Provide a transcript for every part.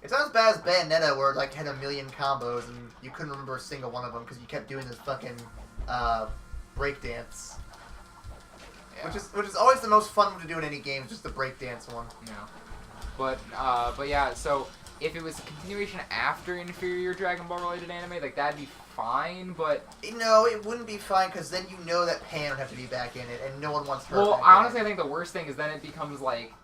It's not as bad as Bayonetta, where it like had a million combos and you couldn't remember a single one of them because you kept doing this fucking breakdance. Yeah. Which is always the most fun one to do in any game, just the breakdance one. Yeah. But yeah, so if it was a continuation after inferior Dragon Ball related anime, like that'd be fine, but no, it wouldn't be fine because then you know that Pan would have to be back in it, and no one wants her. Well, honestly, I think the worst thing is then it becomes like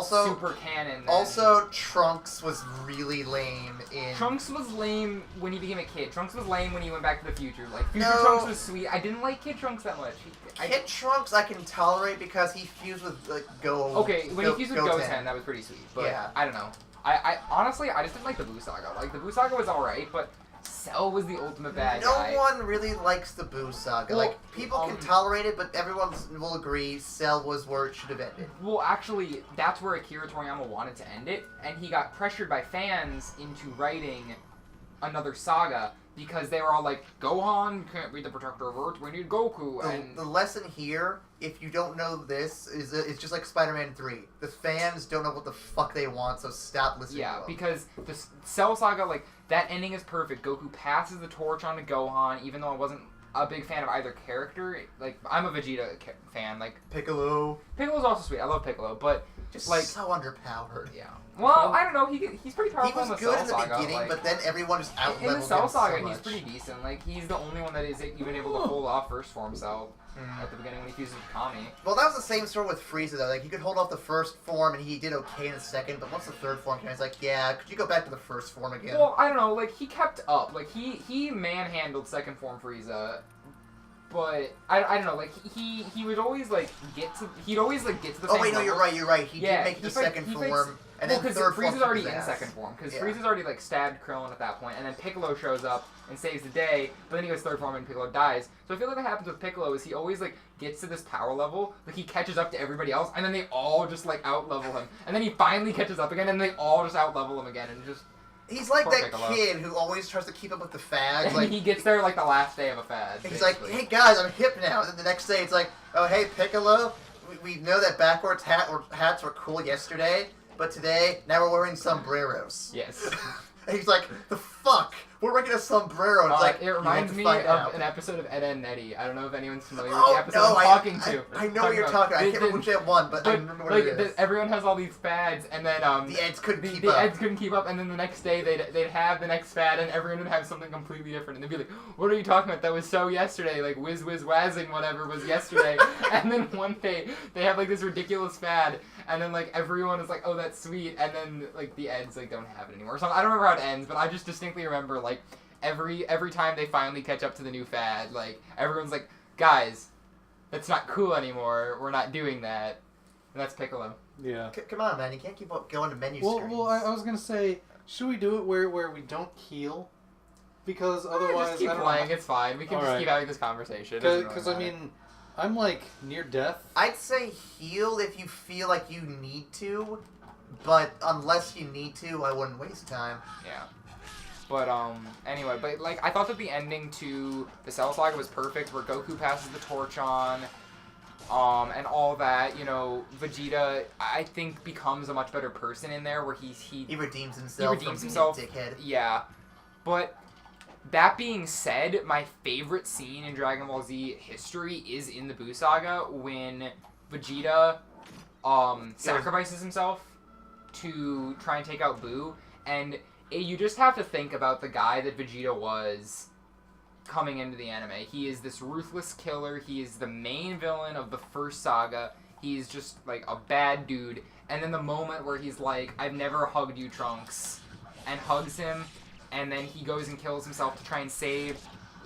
super canon. Also, Trunks was really lame in. Trunks was lame when he became a kid. Trunks was lame when he went back to the future. Like future Trunks was sweet. I didn't like Kid Trunks that much. Kid Trunks I can tolerate because he fused with like Okay, when he fused with Goten, that was pretty sweet. But yeah. I don't know. I honestly I just didn't like the Buu Saga. Like the Buu Saga was alright, but Cell was the ultimate bad guy. No one really likes the Buu Saga. Well, like, people can tolerate it, but everyone will agree Cell was where it should have ended. Well, actually, that's where Akira Toriyama wanted to end it, and he got pressured by fans into writing another saga, because they were all like, Gohan can't be the protector of Earth, we need Goku, and... The lesson here, if you don't know this, is it's just like Spider-Man 3. The fans don't know what the fuck they want, so stop listening to them. Because the Cell Saga, like, that ending is perfect. Goku passes the torch on to Gohan, even though I wasn't a big fan of either character. Like, I'm a Vegeta fan, like... Piccolo's also sweet, I love Piccolo, but... Just like, so underpowered. Yeah. Well, I don't know, he's pretty powerful in the Cell Saga. He was good in the beginning, but then everyone just out-leveled him in the Cell Saga, so much. he's pretty decent. Like, he's the only one that is even able to pull off first form Cell at the beginning when he fuses with Kami. Well, that was the same story with Frieza, though. Like, he could hold off the first form, and he did okay in the second, but once the third form came, he's like, yeah, could you go back to the first form again? Well, I don't know, like, he kept up. Like, he manhandled second form Frieza. But I don't know, like he would always like get to the same Oh wait, no, level. you're right. He did make the second form, and then third form. Frieza's already in second form because Frieza's already like stabbed Krillin at that point, and then Piccolo shows up and saves the day. But then he goes third form and Piccolo dies. So I feel like what happens with Piccolo is he always like gets to this power level, like he catches up to everybody else, and then they all just like out level him, and then he finally catches up again, and they all just out level him again, and just. He's like that kid who always tries to keep up with the fads. Like he gets there like the last day of a fad. He's like, hey guys, I'm hip now. And then the next day it's like, oh hey Piccolo, we know that backwards hats were cool yesterday, but today, now we're wearing sombreros. Yes. And he's like, the fuck? We're making a sombrero. And it's like, it reminds me of an episode of Ed, Edd n Eddy. I don't know if anyone's familiar with the episode I'm talking to. I know what you're talking about. I can't remember which one, but I remember what it is. Everyone has all these fads, and then the Eds couldn't keep up. The Eds couldn't keep up, and then the next day they'd have the next fad, and everyone would have something completely different, and they'd be like, what are you talking about? That was so yesterday, like whiz whiz wazzing whatever was yesterday. And then one day they have like this ridiculous fad, and then like everyone is like, oh that's sweet, and then like the Eds like don't have it anymore. So I don't remember how it ends, but I just distinctly remember like every time they finally catch up to the new fad, like everyone's like, guys, that's not cool anymore. We're not doing that. And that's Piccolo. Yeah. Come on, man. You can't keep going to menu screens. Well, I was gonna say, should we do it where we don't heal? Because otherwise, just keep playing. It's fine. We can just keep having this conversation. Because I mean, I'm like near death. I'd say heal if you feel like you need to, but unless you need to, I wouldn't waste time. Yeah. But, anyway, but, like, I thought that the ending to the Cell Saga was perfect, where Goku passes the torch on, and all that, you know, Vegeta, I think, becomes a much better person in there, where he redeems himself from being a dickhead. Yeah. But, that being said, my favorite scene in Dragon Ball Z history is in the Buu Saga, when Vegeta, sacrifices himself to try and take out Buu, and you just have to think about the guy that Vegeta was coming into the anime. He is this ruthless killer. He is the main villain of the first saga. He's just, like, a bad dude. And then the moment where he's like, I've never hugged you, Trunks, and hugs him, and then he goes and kills himself to try and save...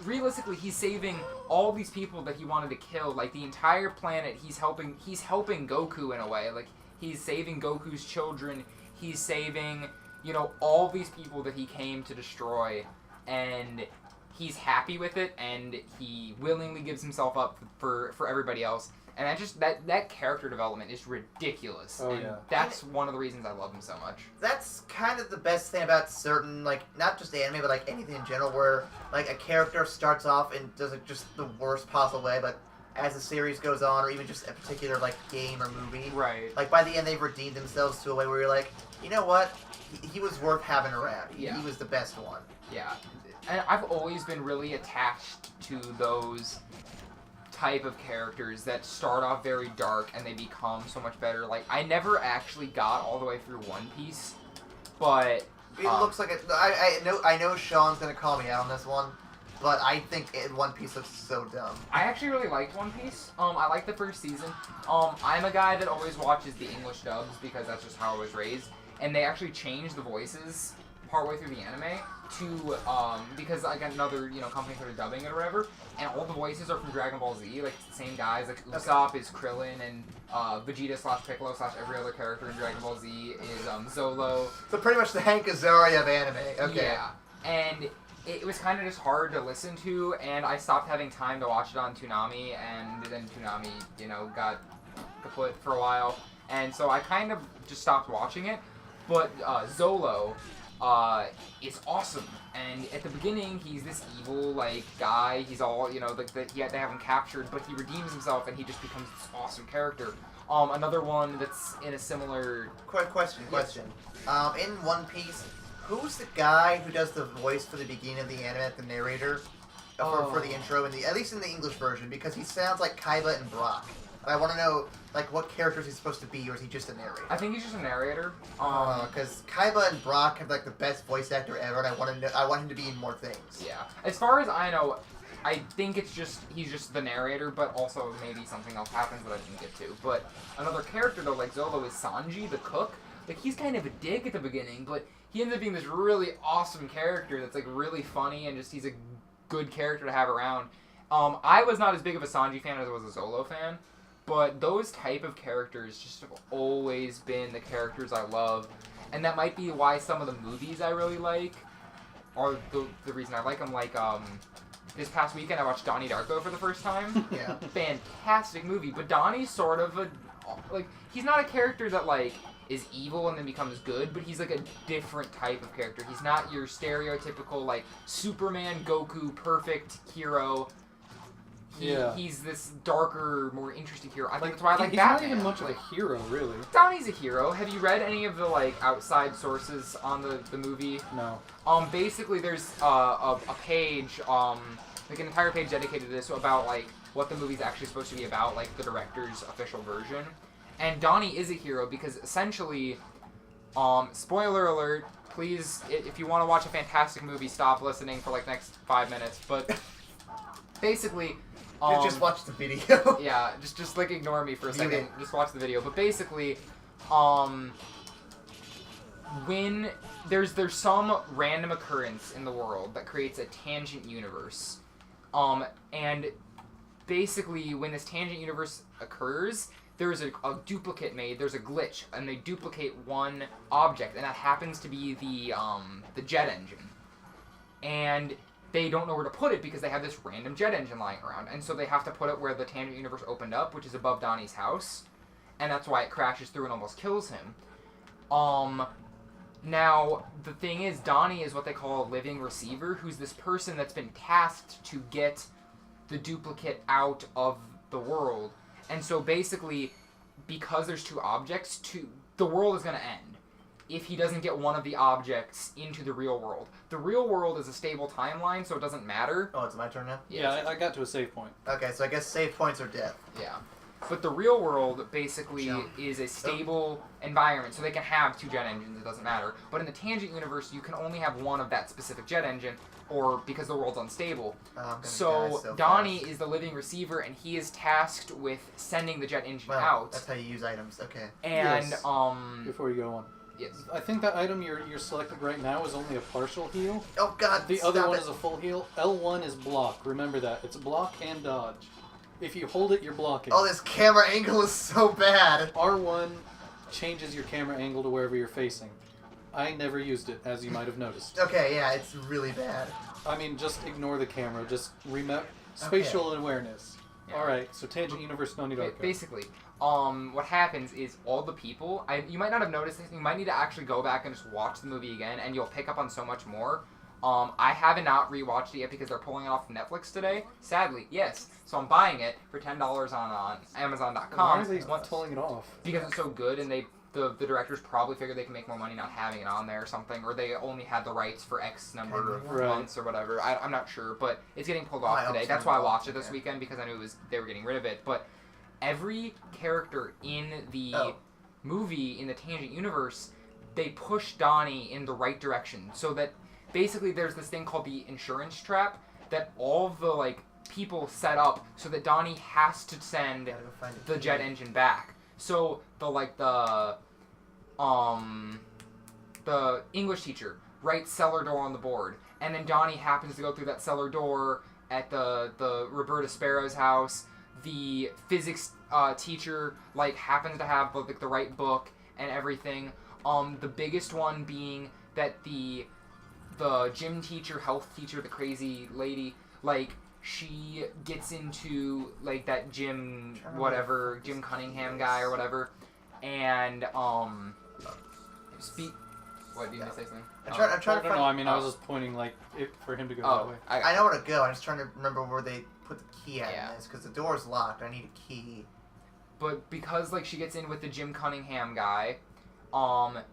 Realistically, he's saving all these people that he wanted to kill. Like, the entire planet, he's helping Goku in a way. Like, he's saving Goku's children. He's saving... you know, all these people that he came to destroy, and he's happy with it, and he willingly gives himself up for everybody else. And that character development is ridiculous. Oh, and that's one of the reasons I love him so much. That's kind of the best thing about certain, like, not just anime, but, like, anything in general, where, like, a character starts off and does it just the worst possible way, but as the series goes on, or even just a particular like game or movie. Right. Like by the end, they've redeemed themselves to a way where you're like, you know what? He was worth having around. He was the best one. Yeah. And I've always been really attached to those type of characters that start off very dark and they become so much better. Like, I never actually got all the way through One Piece, but It looks like it. I know Sean's gonna call me out on this one, but I think One Piece looks so dumb. I actually really liked One Piece. I liked the first season. I'm a guy that always watches the English dubs because that's just how I was raised. And they actually changed the voices partway through the anime to because like another company started dubbing it or whatever, and all the voices are from Dragon Ball Z, like the same guys. Like Usopp is Krillin, and Vegeta / Piccolo / every other character in Dragon Ball Z is Zolo. So pretty much the Hank Azaria of anime. Okay. Yeah, and it was kind of just hard to listen to, and I stopped having time to watch it on Toonami, and then Toonami, got kaput for a while, and so I kind of just stopped watching it. But Zolo is awesome, and at the beginning he's this evil guy. He's all they have him captured, but he redeems himself and he just becomes this awesome character. Another one that's in a similar Question. In One Piece, who's the guy who does the voice for the beginning of the anime, the narrator, for the intro, at least in the English version, because he sounds like Kaiba and Brock. And I want to know, what characters he's supposed to be, or is he just a narrator? I think he's just a narrator. Because Kaiba and Brock have, the best voice actor ever, and I want him to be in more things. Yeah. As far as I know, I think he's just the narrator, but also maybe something else happens that I didn't get to. But another character, though, like Zolo, is Sanji, the cook. He's kind of a dick at the beginning, but he ends up being this really awesome character that's, really funny, and he's a good character to have around. I was not as big of a Sanji fan as I was a Zolo fan. But those type of characters just have always been the characters I love. And that might be why some of the movies I really like are the reason I like them. This past weekend I watched Donnie Darko for the first time. Yeah. Fantastic movie. But Donnie's sort of he's not a character that, is evil and then becomes good, but he's, a different type of character. He's not your stereotypical, Superman, Goku, perfect hero. He's this darker, more interesting hero. I think that's why I like he's Batman. He's not even much of a hero, really. Donnie's a hero. Have you read any of the outside sources on the movie? No. Basically, there's a page, an entire page dedicated to this about what the movie's actually supposed to be about, the director's official version. And Donnie is a hero because essentially, spoiler alert. Please, if you want to watch a fantastic movie, stop listening for next 5 minutes. But basically. Just watch the video. Yeah, just ignore me for a second. Okay. Just watch the video. But basically, when there's some random occurrence in the world that creates a tangent universe, and basically when this tangent universe occurs, there's a duplicate made. There's a glitch, and they duplicate one object, and that happens to be the jet engine, and they don't know where to put it because they have this random jet engine lying around. And so they have to put it where the tangent universe opened up, which is above Donnie's house. And that's why it crashes through and almost kills him. Now, the thing is, Donnie is what they call a living receiver, who's this person that's been tasked to get the duplicate out of the world. And so basically, because there's two objects, the world is going to end if he doesn't get one of the objects into the real world. The real world is a stable timeline, so it doesn't matter. Oh, it's my turn now? Yeah, I got to a save point. Okay, so I guess save points are death. Yeah. But the real world basically is a stable environment, so they can have two jet engines, it doesn't matter. But in the tangent universe, you can only have one of that specific jet engine, or because the world's unstable. So Donnie is the living receiver, and he is tasked with sending the jet engine out. That's how you use items, okay. And, yes. Before you go on. Yes. I think that item you're selected right now is only a partial heal. Oh god, The other one is a full heal. L1 is block. Remember that. It's block and dodge. If you hold it, you're blocking. Oh, this camera angle is so bad. R1 changes your camera angle to wherever you're facing. I never used it, as you might have noticed. Okay, yeah, it's really bad. I mean, just ignore the camera. Just remember spatial awareness. Yeah. Alright, so Tangent Universe Donnie Darko. Basically, what happens is all the people, you might not have noticed this, you might need to actually go back and just watch the movie again, and you'll pick up on so much more. I haven't not rewatched it yet because they're pulling it off of Netflix today. Sadly, yes. So I'm buying it for $10 on Amazon.com. Why are they pulling it off? Because it's so good, and the directors probably figured they can make more money not having it on there or something, or they only had the rights for X number of months or whatever. I'm not sure, but it's getting pulled off today. That's why I watched it this weekend, because I knew they were getting rid of it. But every character in the movie, in the Tangent universe, they push Donnie in the right direction, so that basically there's this thing called the insurance trap that all of the people set up so that Donnie has to send the jet engine back. So the English teacher writes cellar door on the board, and then Donnie happens to go through that cellar door at the Roberta Sparrow's house. The physics teacher happens to have the right book and everything. The biggest one being that the gym teacher, health teacher, the crazy lady, she gets into that Jim Cunningham guy or whatever, and what, do you want to say something? I'm trying to find... No, I mean, I was just pointing, for him to go that way. I know where to go. I'm just trying to remember where they put the key at in this, because the door's locked. I need a key. But because, she gets in with the Jim Cunningham guy,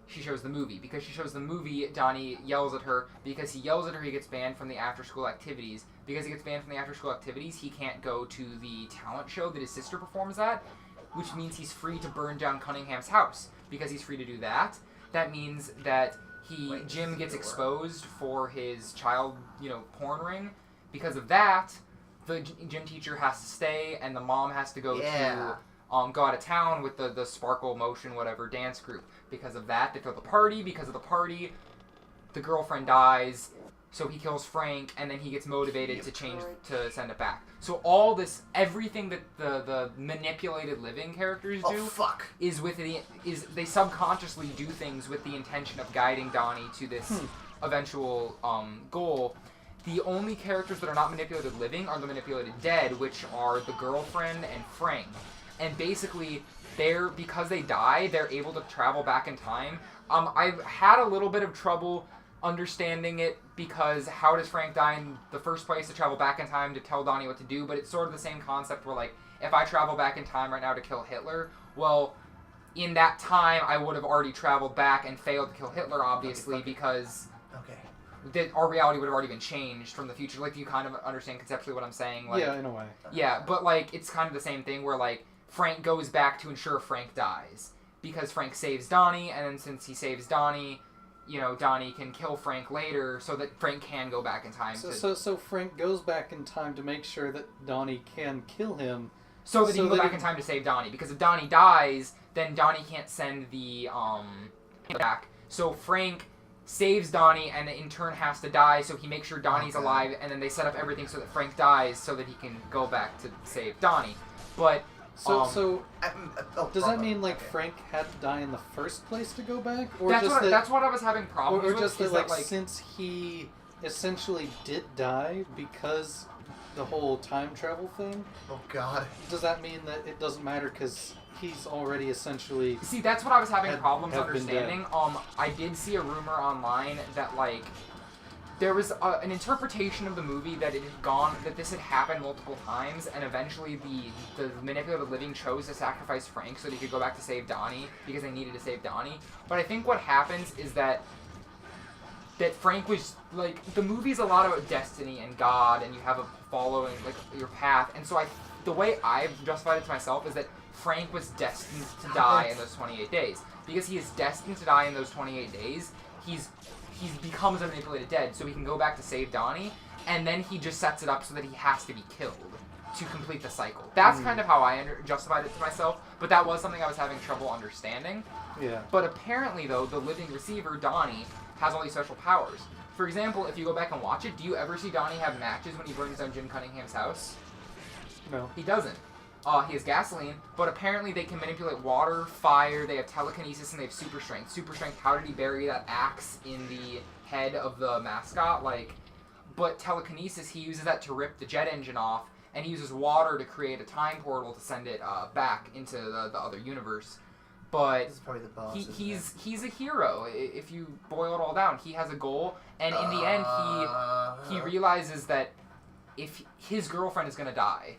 she shows the movie. Because she shows the movie, Donnie yells at her. Because he yells at her, he gets banned from the after-school activities. Because he gets banned from the after-school activities, he can't go to the talent show that his sister performs at, which means he's free to burn down Cunningham's house. Because he's free to do that, that means that Jim gets exposed for his child, porn ring. Because of that, the gym teacher has to stay, and the mom has to go to go out of town with the Sparkle Motion whatever dance group. Because of that, they throw the party. Because of the party, the girlfriend dies, so he kills Frank, and then he gets motivated to send it back. So all this, everything that the manipulated living characters do is they subconsciously do things with the intention of guiding Donnie to this eventual goal. The only characters that are not manipulated living are the manipulated dead, which are the girlfriend and Frank. And basically, because they die, they're able to travel back in time. I've had a little bit of trouble understanding it, because how does Frank die in the first place to travel back in time to tell Donnie what to do? But it's sort of the same concept where, if I travel back in time right now to kill Hitler, well, in that time, I would have already traveled back and failed to kill Hitler, obviously, because our reality would have already been changed from the future. Do you kind of understand conceptually what I'm saying? Yeah, in a way. Yeah, but, it's kind of the same thing where, Frank goes back to ensure Frank dies. Because Frank saves Donnie, and then since he saves Donnie, Donnie can kill Frank later so that Frank can go back in time. So Frank goes back in time to make sure that Donnie can kill him. So that he can go back in time to save Donnie. Because if Donnie dies, then Donnie can't send the back. So Frank saves Donnie and in turn has to die, so he makes sure Donnie's alive, and then they set up everything so that Frank dies so that he can go back to save Donnie. But... does that mean Frank had to die in the first place to go back, or that's what I was having problems with? Or just that since he essentially did die because the whole time travel thing? Oh God! Does that mean that it doesn't matter because he's already essentially? See, that's what I was having problems understanding. I did see a rumor online that there was an interpretation of the movie that that this had happened multiple times, and eventually the manipulated living chose to sacrifice Frank so that he could go back to save Donnie, because they needed to save Donnie. But I think what happens is that Frank was, the movie's a lot about destiny and God, and you have a following, your path, and so the way I've justified it to myself is that Frank was destined to die in those 28 days. Because he is destined to die in those 28 days, he becomes a manipulated dead, so he can go back to save Donnie, and then he just sets it up so that he has to be killed to complete the cycle. That's kind of how I justified it to myself, but that was something I was having trouble understanding. Yeah. But apparently, though, the living receiver, Donnie, has all these special powers. For example, if you go back and watch it, do you ever see Donnie have matches when he burns down Jim Cunningham's house? No. He doesn't. He has gasoline, but apparently they can manipulate water, fire, they have telekinesis, and they have super strength. Super strength, how did he bury that axe in the head of the mascot? But telekinesis, he uses that to rip the jet engine off, and he uses water to create a time portal to send it back into the other universe. but This is probably the boss. he's a hero. If you boil it all down, he has a goal, and in the end, he realizes that if his girlfriend is gonna die,